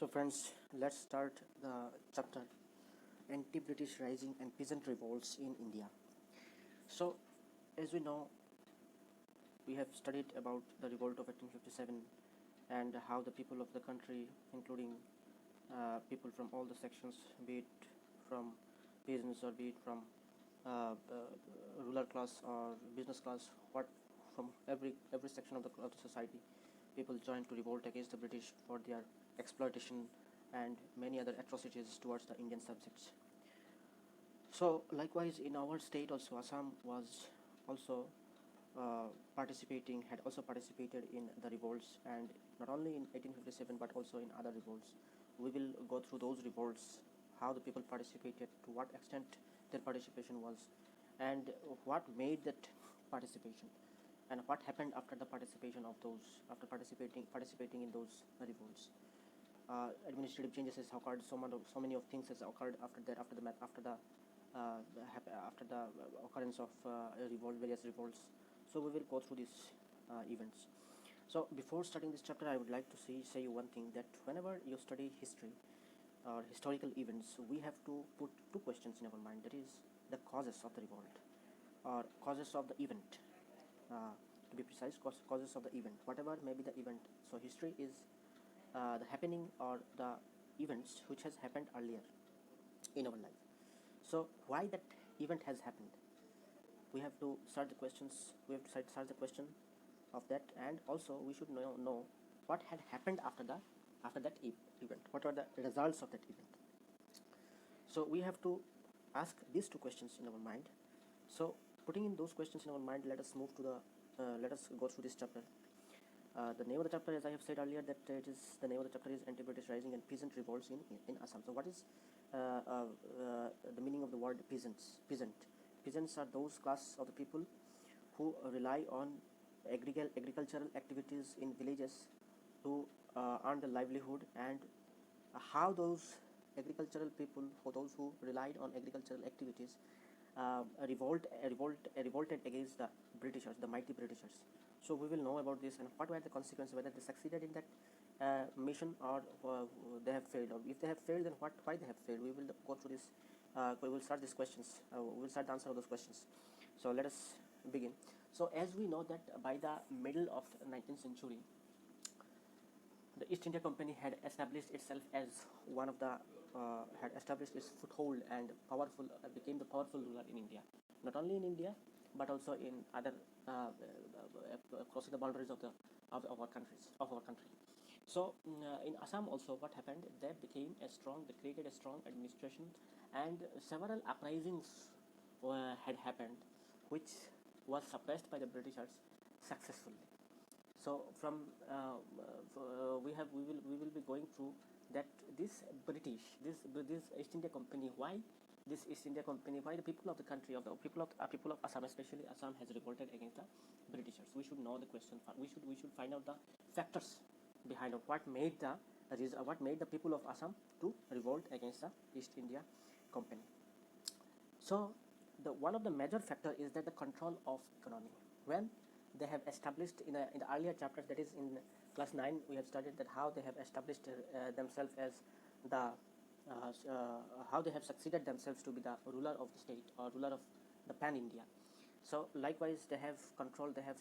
So friends, let's start the chapter Anti-British Rising and Peasant Revolts in India. So as we know, we have studied about the revolt of 1857 and how the people of the country, including people from all the sections, be it from peasants or be it from ruler class or business class, what from every section of the society, people joined to revolt against the British for their exploitation and many other atrocities towards the Indian subjects. So likewise in our state also, Assam was also had also participated in the revolts, and not only in 1857 but also in other revolts. We will go through those revolts, how the people participated, to what extent their participation was, and what made that participation, and what happened after the participation of those, after participating in those revolts. Administrative changes has occurred. So many of things has occurred after that, after the occurrence of various revolts. So we will go through these events. So before starting this chapter, I would like to say you one thing, that whenever you study history or historical events, we have to put two questions in our mind. That is the causes of the revolt, or causes of the event. To be precise, causes of the event, whatever may be the event. So history is the happening or the events which has happened earlier in our life. So why that event has happened, we have to start the questions. We have to start the question of that, and also we should know what had happened after that event. What are the results of that event? So we have to ask these two questions in our mind. So putting in those questions in our mind, let us move to the let us go through this chapter. The name of the chapter, as I have said earlier, that the name of the chapter is Anti-British Rising and Peasant Revolts in Assam. So what is the meaning of the word peasants? Peasants are those class of the people who rely on agricultural activities in villages to earn the livelihood, and how those agricultural people, for those who relied on agricultural activities, revolted against the Britishers, the mighty Britishers. So we will know about this and what were the consequences, whether they succeeded in that mission, or they have failed. Or if they have failed, then why they have failed. We will go through this. We will start these questions. We will start the answer of those questions. So let us begin. So as we know that by the middle of 19th century, the East India Company had established itself as one of the had established its foothold and became the powerful ruler in India. Not only in India, but also in other crossing the boundaries of our country. So in Assam also, what happened? They created a strong administration, and several uprisings had happened, which was suppressed by the Britishers successfully. So from we will be going through that this East India Company, why the people of the country, of the people of Assam, especially Assam, has revolted against the Britishers. We should know the question. We should find out the factors behind what made the people of Assam to revolt against the East India Company. So one of the major factor is that the control of economy. When they have established in the earlier chapters, that is in class 9, we have studied that how they have established themselves as the how they have succeeded themselves to be the ruler of the state, or ruler of the pan India. So likewise, they have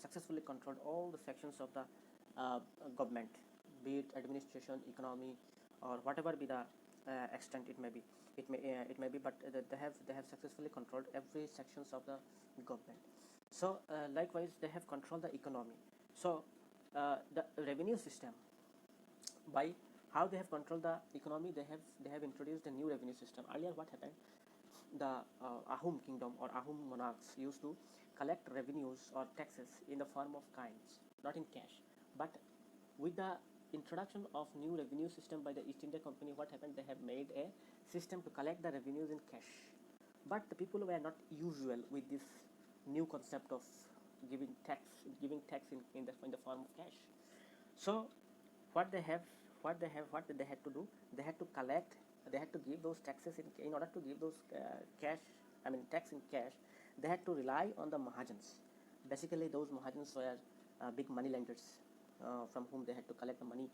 successfully controlled all the sections of the government, be it administration, economy, or whatever be the extent it may be. It may be, but they have successfully controlled every sections of the government. So likewise, they have controlled the economy. So the revenue system, by how they have controlled the economy, they have introduced a new revenue system. Earlier, what happened? The Ahom kingdom or Ahom monarchs used to collect revenues or taxes in the form of coins, not in cash. But with the introduction of new revenue system by the East India Company, what happened? They have made a system to collect the revenues in cash. But the people were not usual with this new concept of giving tax in the form of cash. So what they had to do, they had to give those taxes in order to give those tax in cash. They had to rely on the Mahajans. Basically, those Mahajans were big money lenders from whom they had to collect the money,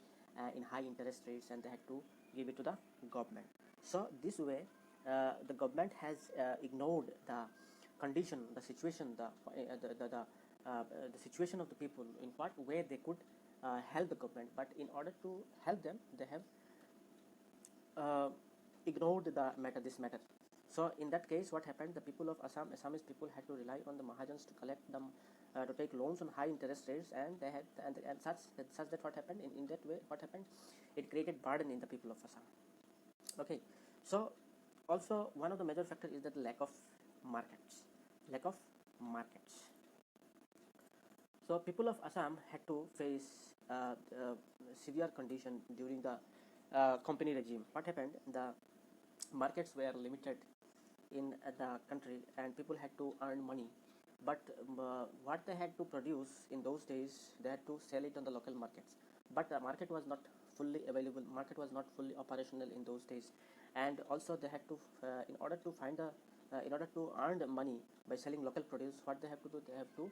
in high interest rates, and they had to give it to the government. So this way, the government has ignored the condition, the situation, the situation of the people, in what way they could help the government. But in order to help them, they have ignored this matter. So in that case, what happened? The people of Assamese people had to rely on the Mahajans to collect them, to take loans on high interest rates, and they had and such that what happened in that way, what happened? It created burden in the people of Assam. Okay, so also one of the major factors is that lack of markets. Lack of markets. So people of Assam had to face severe condition during the company regime. What happened? The markets were limited in the country, and people had to earn money. But what they had to produce in those days, they had to sell it on the local markets. But the market was not fully available. Market was not fully operational in those days, and also they had to, in order to in order to earn the money by selling local produce, what they have to do, they have to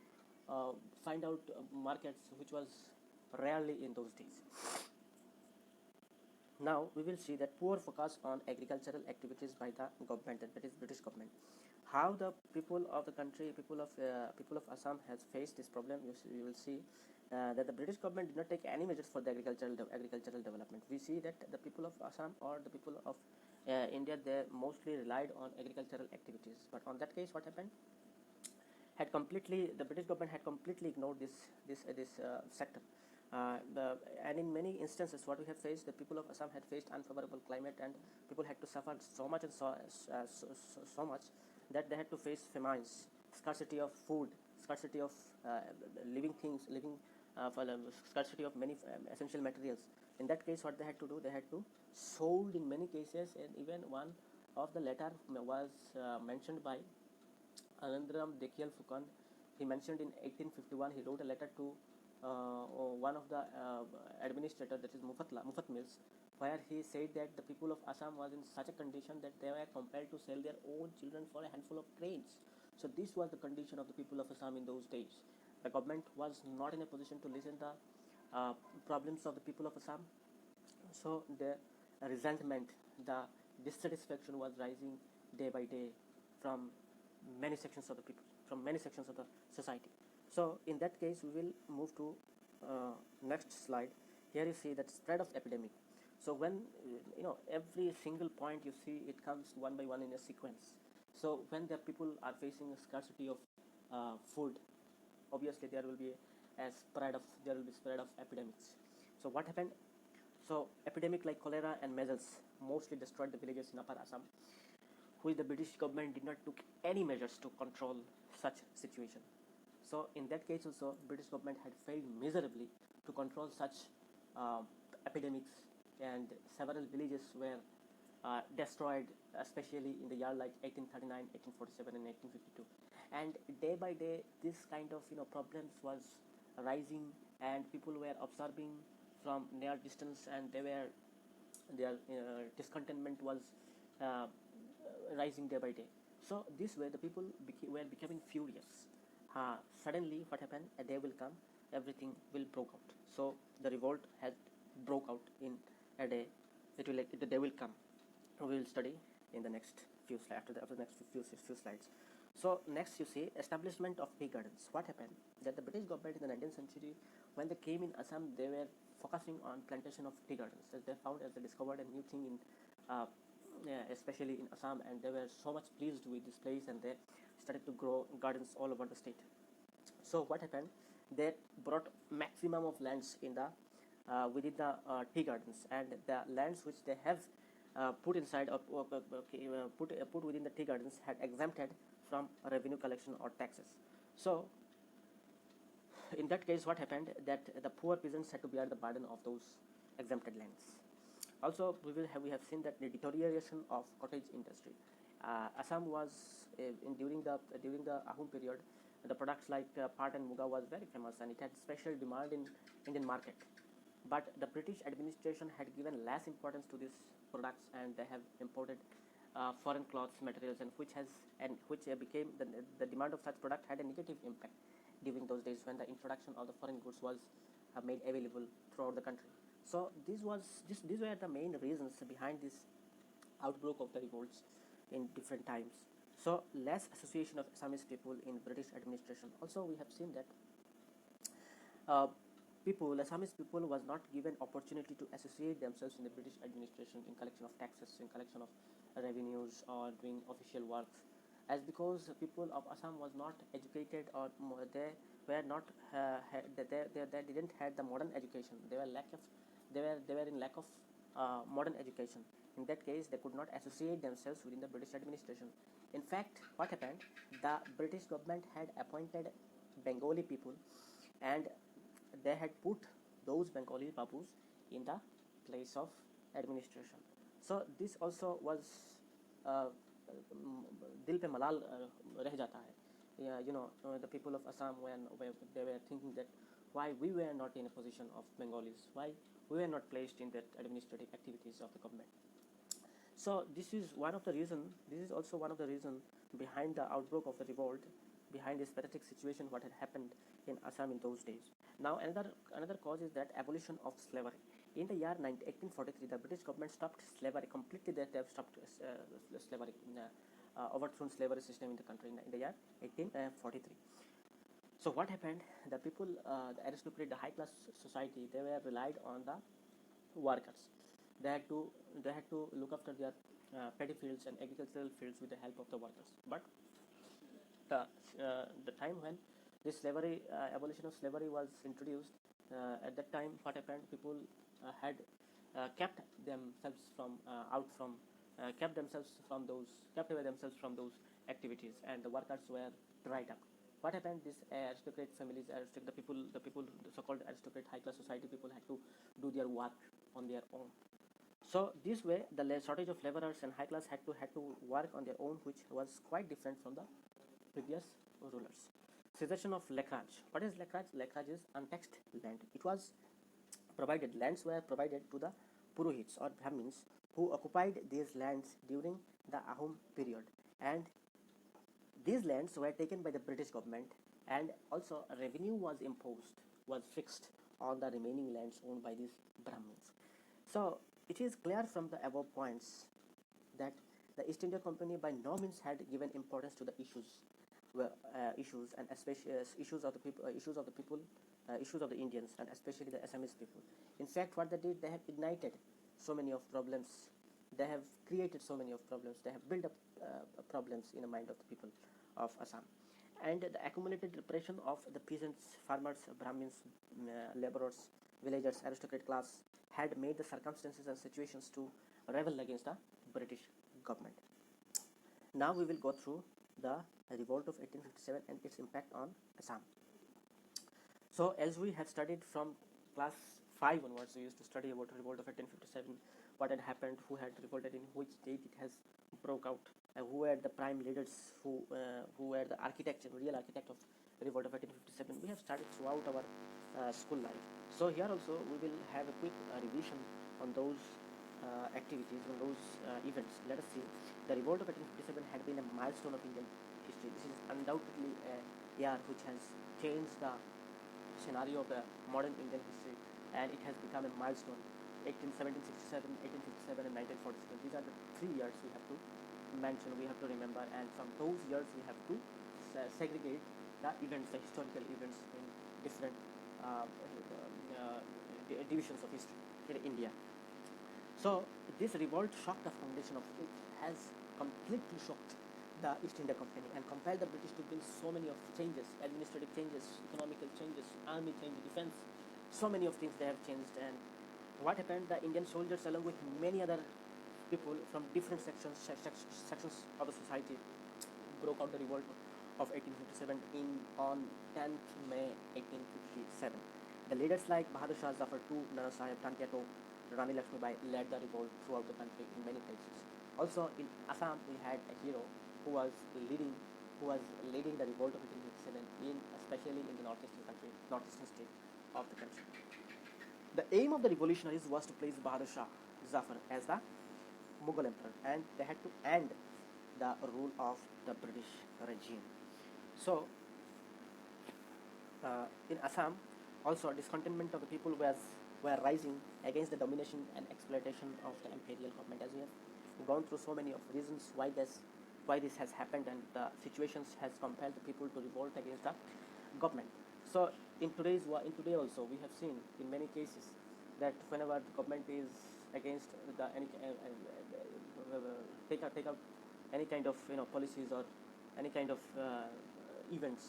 find out markets, which was rarely in those days. Now we will see that poor focus on agricultural activities by the government, that is British government. How the people of the country, people of Assam has faced this problem. You will see that the British government did not take any measures for the agricultural development. We see that the people of Assam or the people of India, they mostly relied on agricultural activities. But on that case, what happened? The British government had completely ignored this sector. And in many instances, what we have faced, the people of Assam had faced unfavorable climate, and people had to suffer so much and so much that they had to face famines, scarcity of food, scarcity of scarcity of many essential materials. In that case, what they had to do, they had to sold in many cases, and even one of the letter was mentioned by Anandram Dekial Fukan. He mentioned in 1851, he wrote a letter to one of the administrator, that is Mufat Mills, where he said that the people of Assam was in such a condition that they were compelled to sell their own children for a handful of grains. So this was the condition of the people of Assam in those days. The government was not in a position to listen to the problems of the people of Assam. So the resentment, the dissatisfaction was rising day by day from many sections of the people, from many sections of the society. So in that case, we will move to next slide. Here you see that spread of epidemic. So when every single point you see, it comes one by one in a sequence. So when the people are facing a scarcity of food, obviously there will be spread of epidemics. So what happened? So epidemic like cholera and measles mostly destroyed the villages in Upper Assam, which the British government did not took any measures to control such situation. So in that case also, British government had failed miserably to control such epidemics, and several villages were destroyed, especially in the year like 1839, 1847, and 1852. And day by day, this kind of problems was rising, and people were observing from near distance, and their discontentment was rising day by day. So this way, the people were becoming furious. Suddenly, what happened? A day will come, everything will broke out. So the revolt had broke out in a day. The day will come. We will study in the next few slides. After the next few slides. So next, you see establishment of tea gardens. What happened? That the British government in the 19th century, when they came in Assam, they were focusing on plantation of tea gardens. As they discovered a new thing in especially in Assam, and they were so much pleased with this place, and they started to grow gardens all over the state. So what happened? They brought maximum of lands in the within the tea gardens, and the lands which they have put inside put within the tea gardens had exempted from revenue collection or taxes. So in that case, what happened? That the poor peasants had to bear the burden of those exempted lands. Also, we have seen that the deterioration of cottage industry. Assam was during the Ahom period, the products like part and muga was very famous, and it had special demand in Indian market. But the British administration had given less importance to these products, and they have imported foreign cloths materials, and which became the demand of such product had a negative impact during those days when the introduction of the foreign goods was made available throughout the country. So these were the main reasons behind this outbreak of the revolts in different times. So less association of Assamese people in British administration. Also, we have seen that uh, Assamese people was not given opportunity to associate themselves in the British administration in collection of taxes, in collection of revenues, or doing official works, as because people of Assam was not educated, or they were not they didn't had the modern education. They were in lack of modern education. In that case, they could not associate themselves within the British administration. In fact, what happened? The British government had appointed Bengali people, and they had put those Bengali babus in the place of administration. So this also was दिल पे मलाल रह जाता है. Yeah, the people of Assam they were thinking that why we were not in a position of Bengalis, why we were not placed in that administrative activities of the government. So this is one of the reason. This is also one of the reason behind the outbreak of the revolt, behind this pathetic situation what had happened in Assam in those days. Now another cause is that abolition of slavery. In the year 1843, the British government stopped slavery completely. They have stopped slavery, overthrown slavery system in the country in the year 1843. So what happened? The people, the aristocracy, the high class society, they were relied on the workers. They had to look after their paddy fields and agricultural fields with the help of the workers. But the time when this slavery abolition of slavery was introduced, at that time what happened? People had kept themselves from kept away themselves from those activities, and the workers were dried up. What happened? These aristocrat families, the so-called aristocrat high class society people had to do their work on their own. So this way, the shortage of laborers and high class had to work on their own, which was quite different from the previous rulers. Cessation of lekraj. What is lekraj? Lekraj is untaxed land. It was provided. Lands were provided to the Purohits or Brahmins who occupied these lands during the Ahom period, and these lands were taken by the British government, and also a revenue was fixed on the remaining lands owned by these Brahmins. So it is clear from the above points that the East India Company by no means had given importance to the issues and especially issues of the Indians, and especially the Assamese people. In fact, what they did, they have ignited so many of problems. They have created so many of problems. They have built up problems in the mind of the people of Assam. And the accumulated repression of the peasants, farmers, Brahmins, laborers, villagers, aristocrat class had made the circumstances and situations to rebel against the British government. Now we will go through the revolt of 1857 and its impact on Assam. So as we have studied from class 5 onwards, we used to study about the revolt of 1857, what had happened, who had revolted, in which date it has broke out, who were the prime leaders, who were the real architect of the revolt of 1857. We have studied throughout our school life. So here also we will have a quick revision on those activities, on those events. Let us see. The revolt of 1857 had been a milestone of Indian history. This is undoubtedly a year which has changed the scenario of the modern Indian history, and it has become a milestone. 1767, 1857, and 1947. These are the 3 years we have to mention, we have to remember, and from those years we have to segregate the events, the historical events in different divisions of history in India. So this revolt shocked the foundation of it, has completely shocked the East India Company and compelled the British to bring so many of changes, administrative changes, economical changes, army change, defense, so many of things they have changed. And what happened? The Indian soldiers, along with many other people from different sections of the society, broke out the revolt of 1857 on 10th May 1857. The leaders like Bahadur Shah Zafar II, Nana Sahib, Tantiato, Rani Lakshmibai led the revolt throughout the country in many places. Also in Assam, we had a hero who was leading the revolt of 1857 especially in the northeastern state of the country. The aim of the revolutionaries was to place Bahadur Shah Zafar as the Mughal emperor, and they had to end the rule of the British regime. So in Assam, also discontentment of the people was were rising against the domination and exploitation of the imperial government. As we have gone through so many of reasons why this has happened, and the situations has compelled the people to revolt against the government. So in today also we have seen in many cases that whenever the government is against the any take out any kind of policies or any kind of events,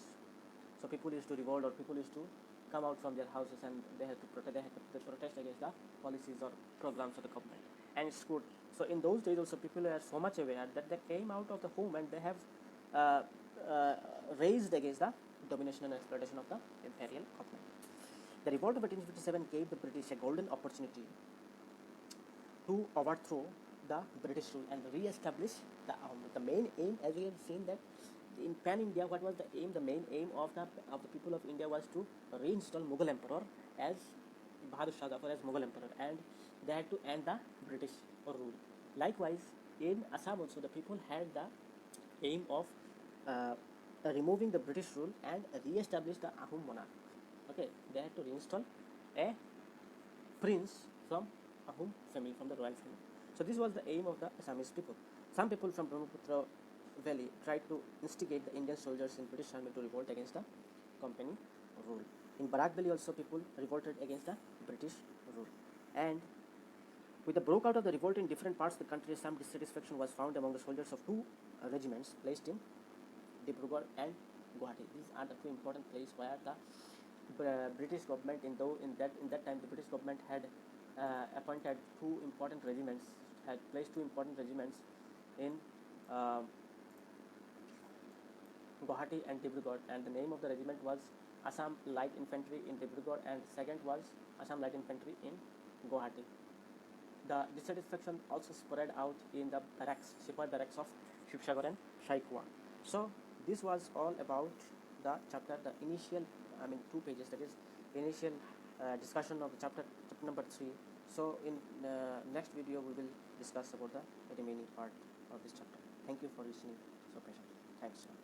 so people used to revolt, or people used to come out from their houses, and they had to protest against the policies or programs of the government, and it's good. So in those days also people were so much aware that they came out of the home and they have uh, raised against the domination and exploitation of the imperial government. The revolt of 1857 gave the British a golden opportunity to overthrow the British rule and re-establish the main aim. As we have seen that in Pan India, what was the aim? The main aim of the people of India was to reinstall Mughal Emperor as Bahadur Shah Zafar as Mughal Emperor, and they had to end the British rule. Likewise, in Assam also the people had the aim of removing the British rule and re-establish the Ahom monarch. Okay, they had to reinstall a prince from Ahom family, from the royal family. So this was the aim of the Assamese people. Some people from Brahmaputra Valley tried to instigate the Indian soldiers in British army to revolt against the company rule. In Barak Valley also people revolted against the British rule. And with the breakout of the revolt in different parts of the country, some dissatisfaction was found among the soldiers of two regiments placed in Dibrugarh and Guwahati. These are the two important places where the British government, in that time the British government had appointed two important regiments, had placed two important regiments in Guwahati and Dibrugarh, and the name of the regiment was Assam Light Infantry in Dibrugarh, and second was Assam Light Infantry in Guwahati. The dissatisfaction also spread out in the barracks, Sepoy barracks of Shivsagar and Shaikwa. So this was all about the chapter, the initial, 2 pages, that is initial discussion of the chapter number 3. So in next video we will discuss about the remaining part of this chapter. Thank you for listening so patiently. Thanks.